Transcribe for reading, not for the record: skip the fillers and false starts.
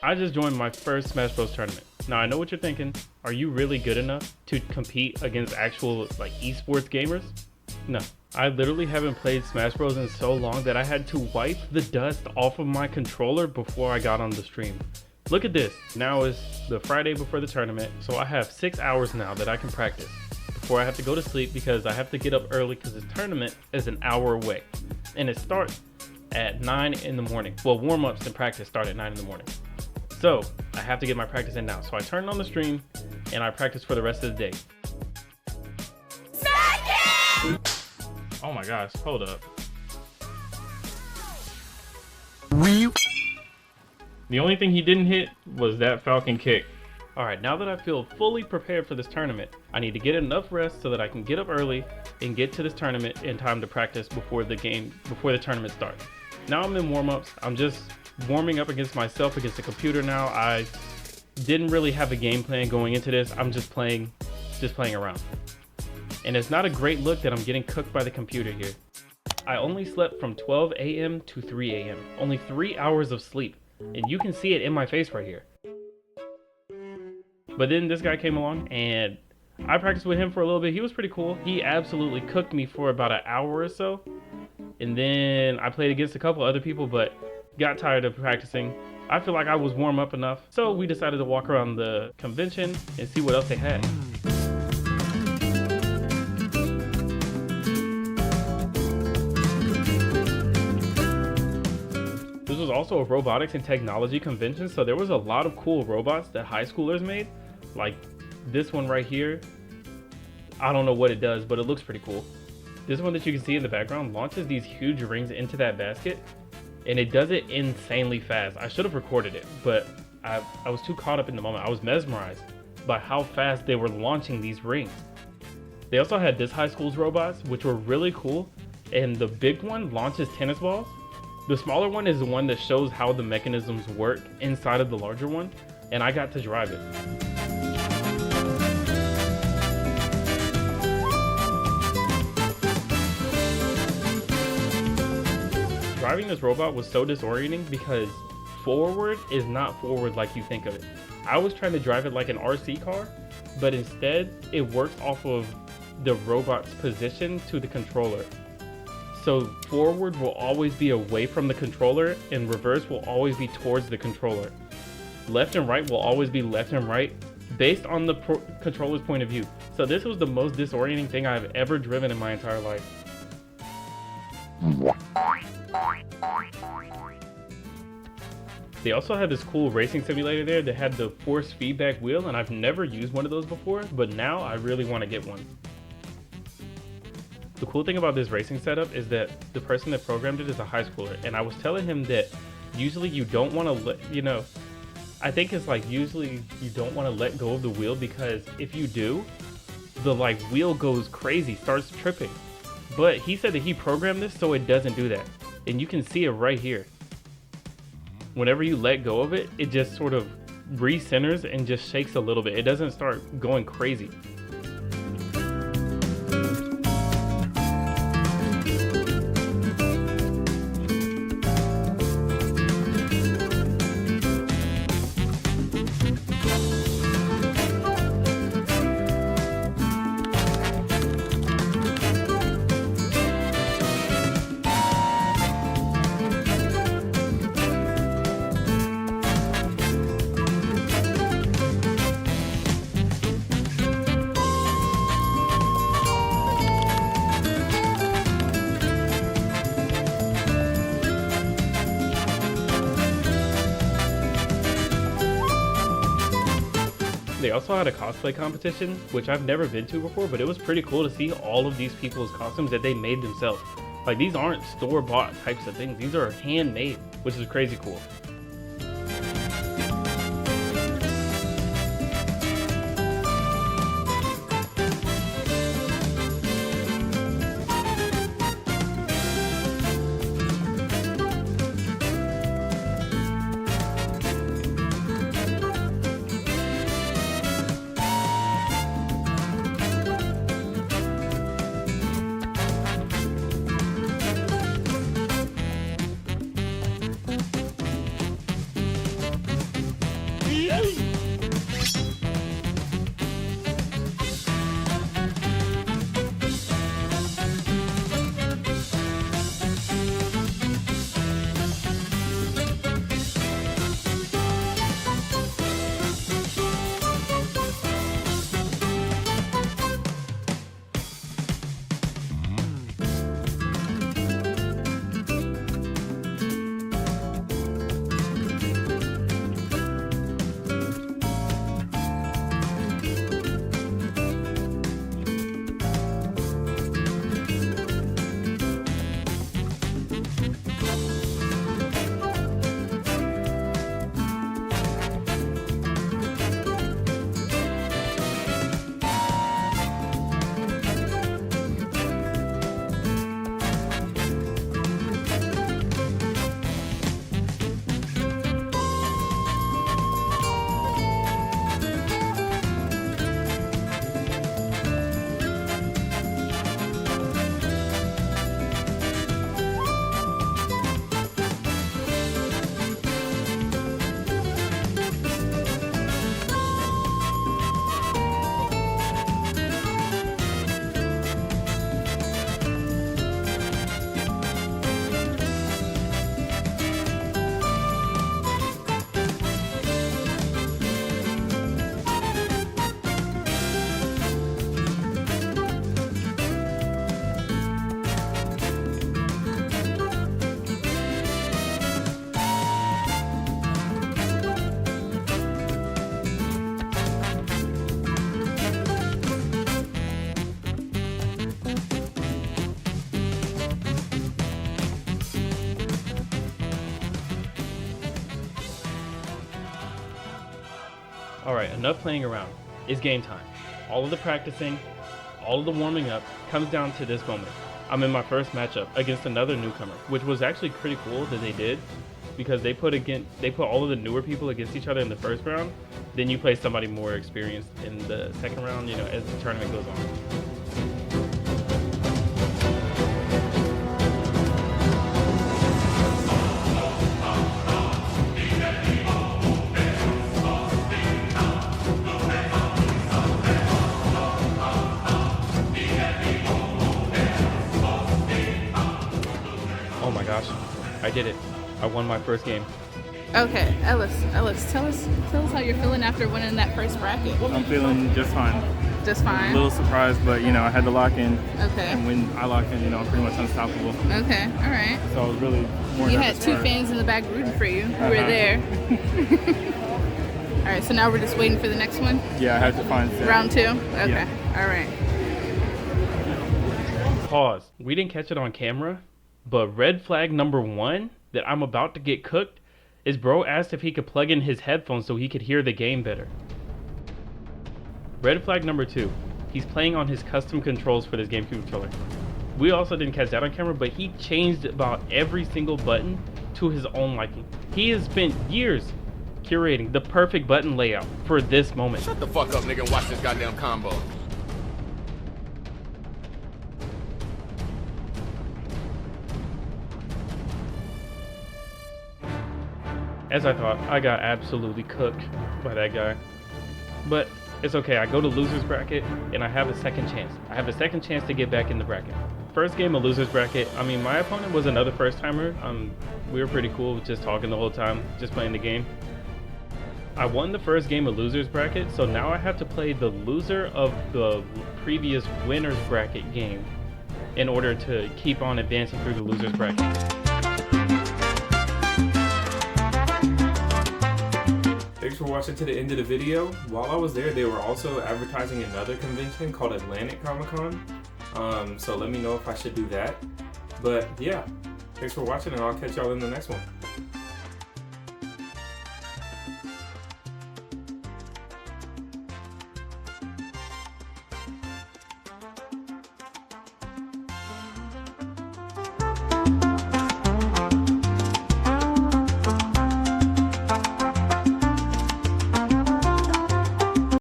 I just joined my first Smash Bros tournament. Now I know what you're thinking. Are you really good enough to compete against actual like esports gamers? No. I literally haven't played Smash Bros in so long that I had to wipe the dust off of my controller before I got on the stream. Look at this. Now is the Friday before the tournament, so I have 6 hours now that I can practice before I have to go to sleep because I have to get up early because the tournament is an hour away and it starts at 9 in the morning. Well, warm-ups and practice start at 9 in the morning. So I have to get my practice in now. So I turn on the stream and I practice for the rest of the day. Oh my gosh, hold up. The only thing he didn't hit was that Falcon kick. All right, now that I feel fully prepared for this tournament, I need to get enough rest so that I can get up early and get to this tournament in time to practice before the tournament starts. Now I'm in warm-ups. I'm just warming up against myself, against the computer now. I didn't really have a game plan going into this. I'm just playing around. And it's not a great look that I'm getting cooked by the computer here. I only slept from 12 a.m. to 3 a.m. Only 3 hours of sleep. And you can see it in my face right here. But then this guy came along and I practiced with him for a little bit. He was pretty cool. He absolutely cooked me for about an hour or so. And then I played against a couple other people, but got tired of practicing. I feel like I was warm up enough. So we decided to walk around the convention and see what else they had. This was also a robotics and technology convention, so there was a lot of cool robots that high schoolers made. Like this one right here. I don't know what it does, but it looks pretty cool. This one that you can see in the background launches these huge rings into that basket, and it does it insanely fast. I should have recorded it, but I was too caught up in the moment. I was mesmerized by how fast they were launching these rings. They also had this high school's robots, which were really cool, and the big one launches tennis balls. The smaller one is the one that shows how the mechanisms work inside of the larger one, and I got to drive it. Driving this robot was so disorienting because forward is not forward like you think of it. I was trying to drive it like an RC car, but instead it works off of the robot's position to the controller. So forward will always be away from the controller and reverse will always be towards the controller. Left and right will always be left and right based on the controller's point of view. So this was the most disorienting thing I've ever driven in my entire life. They also had this cool racing simulator there that had the force feedback wheel, and I've never used one of those before, but now I really want to get one. The cool thing about this racing setup is that the person that programmed it is a high schooler, and I was telling him that usually you don't want to let, I think it's like usually you don't want to let go of the wheel because if you do, the wheel goes crazy, starts tripping. But he said that he programmed this so it doesn't do that, and you can see it right here. Whenever you let go of it, it just sort of recenters and just shakes a little bit. It doesn't start going crazy. They also had a cosplay competition, which I've never been to before, but it was pretty cool to see all of these people's costumes that they made themselves. Like, these aren't store-bought types of things. These are handmade, which is crazy cool. Alright, enough playing around. It's game time. All of the practicing, all of the warming up comes down to this moment. I'm in my first matchup against another newcomer, which was actually pretty cool that they did, because they put all of the newer people against each other in the first round. Then you play somebody more experienced in the second round, you know, as the tournament goes on. Oh my gosh, I did it. I won my first game. Okay, Ellis, tell us how you're feeling after winning that first bracket. I'm feeling just fine. Just fine. A little surprised, but you know, I had to lock in. Okay. And when I lock in, you know, I'm pretty much unstoppable. Okay, all right. So I was really more You nervous had two for it. fans in the back rooting for you. Who were there. All right, so now we're just waiting for the next one? Yeah, I had to find Sarah. Round 2? Okay, Yeah. all right. Pause. We didn't catch it on camera, but red flag number 1 that I'm about to get cooked is bro asked if he could plug in his headphones so he could hear the game better. Red flag number 2. He's playing on his custom controls for this GameCube controller. We also didn't catch that on camera, but he changed about every single button to his own liking. He has spent years curating the perfect button layout for this moment. Shut the fuck up, nigga, and watch this goddamn combo. As I thought, I got absolutely cooked by that guy. But it's okay, I go to loser's bracket and I have a second chance. I have a second chance to get back in the bracket. First game of loser's bracket, I mean, my opponent was another first timer. We were pretty cool, just talking the whole time, just playing the game. I won the first game of loser's bracket, so now I have to play the loser of the previous winner's bracket game in order to keep on advancing through the loser's bracket. Thanks for watching to the end of the video. While I was there, they were also advertising another convention called Atlantic Comic Con. So let me know if I should do that. But yeah, thanks for watching and I'll catch y'all in the next one.